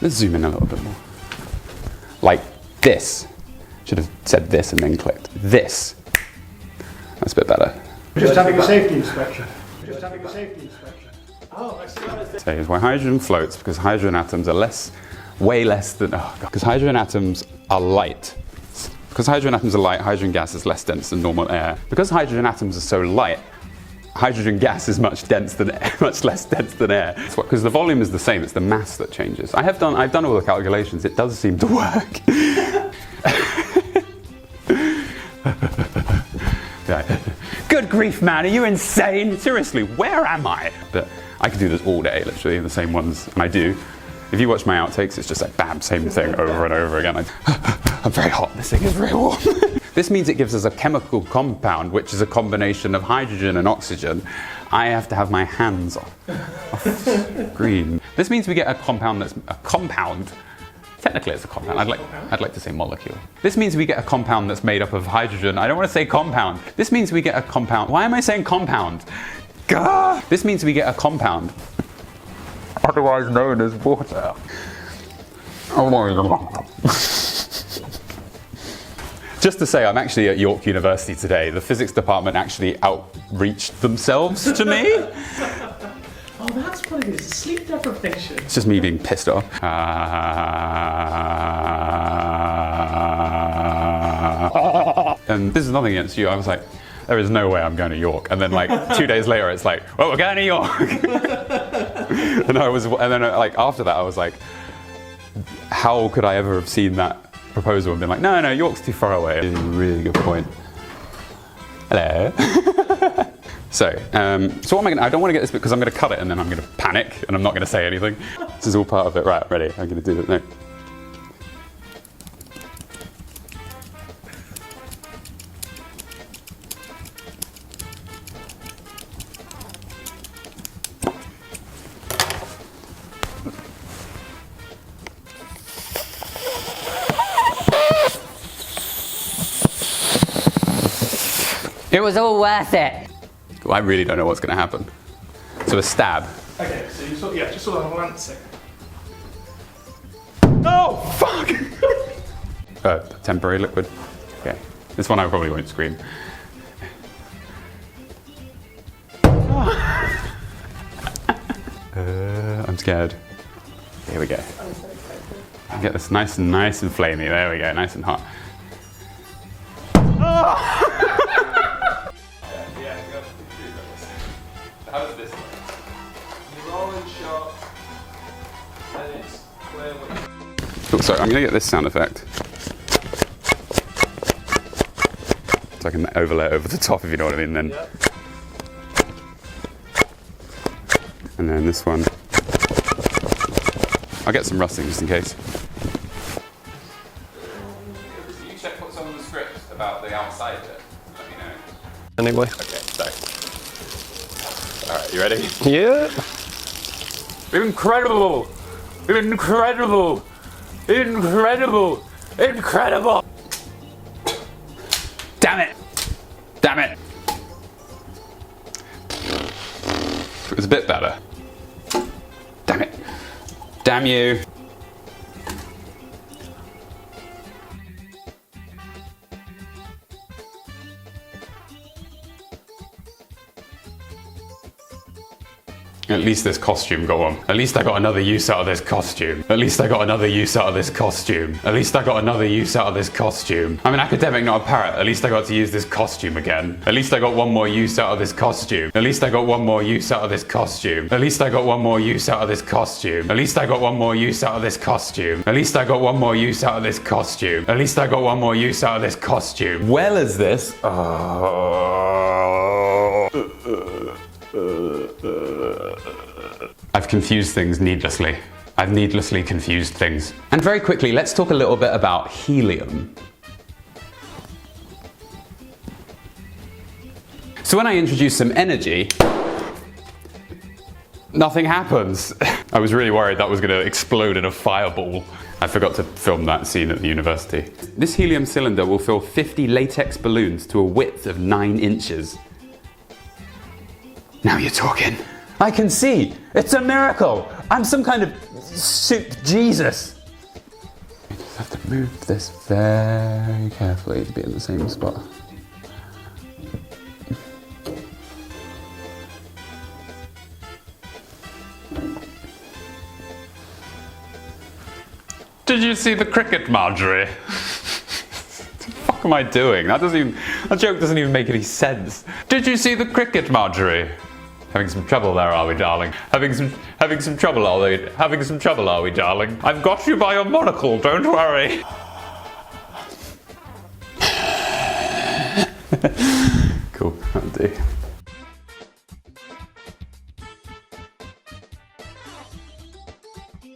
Let's zoom in a little bit more. Like this. Should have said this and then clicked. This. That's a bit better. Just having a safety inspection. Oh, I see what it is. So here's why hydrogen floats, because hydrogen atoms are way less than, because hydrogen atoms are light. Because hydrogen atoms are light, hydrogen gas is less dense than normal air. Because hydrogen atoms are so light, hydrogen gas is much less dense than air. Because the volume is the same, it's the mass that changes. I've done all the calculations, it does seem to work. Good grief, man, are you insane? Seriously, where am I? But I could do this all day, literally, the same ones, and I do. If you watch my outtakes, it's just like, bam, same thing over and over again. I'm very hot, this thing is very warm. This means it gives us a chemical compound, which is a combination of hydrogen and oxygen. I have to have my hands off screen. This means we get a compound that's a compound. Technically it's a compound, I'd like to say molecule. This means we get a compound that's made up of hydrogen. I don't want to say compound. This means we get a compound. Why am I saying compound? Gah! This means we get a compound, otherwise known as water. Just to say, I'm actually at York University today. The physics department actually outreached themselves to me. Oh, that's what it is, sleep deprivation. It's just me being pissed off. And this is nothing against you. I was like, there is no way I'm going to York. And then like 2 days later, it's like, well, we're going to York. and then after that, I was like, how could I ever have seen that proposal and been like, no, York's too far away. Really good point. Hello. So what am I going to, I don't want to get this because I'm going to cut it and then I'm going to panic and I'm not going to say anything. This is all part of it. Right, ready, I'm going to do it now. It was all worth it. Well, I really don't know what's going to happen. So a stab. Okay, so you just sort of lancing. Oh, fuck! Temporary liquid. Okay. This one I probably won't scream. I'm scared. Here we go. Get this nice and flamey. There we go, nice and hot. How does this work? You roll and shot, and it's clear what Oh, sorry, I'm going to get this sound effect. So I can overlay it over the top, if you know what I mean. Then, Yep. And then this one. I'll get some rusting just in case. You check what's on the script about the outside bit. Let me know. Anyway. Okay, so. Alright, you ready? Yeah. Incredible! Incredible! Incredible! Incredible! Damn it! Damn it! It was a bit better. Damn it. Damn you. At least this costume got on. At least I got another use out of this costume. At least I got another use out of this costume. At least I got another use out of this costume. I'm an academic, not a parrot. At least I got to use this costume again. At least I got one more use out of this costume. At least I got one more use out of this costume. At least I got one more use out of this costume. At least I got one more use out of this costume. At least I got one more use out of this costume. At least I got one more use out of this costume. Well as this. I've confused things needlessly. I've needlessly confused things. And very quickly, let's talk a little bit about helium. So when I introduce some energy, nothing happens. I was really worried that was going to explode in a fireball. I forgot to film that scene at the university. This helium cylinder will fill 50 latex balloons to a width of 9 inches. Now you're talking. I can see. It's a miracle. I'm some kind of soup Jesus. I just have to move this very carefully to be in the same spot. Did you see the cricket, Marjorie? What the fuck am I doing? That joke doesn't even make any sense. Did you see the cricket, Marjorie? Having some trouble there, are we, darling? Having some trouble, are we? Having some trouble, are we, darling? I've got you by your monocle, don't worry. Cool, that'll do.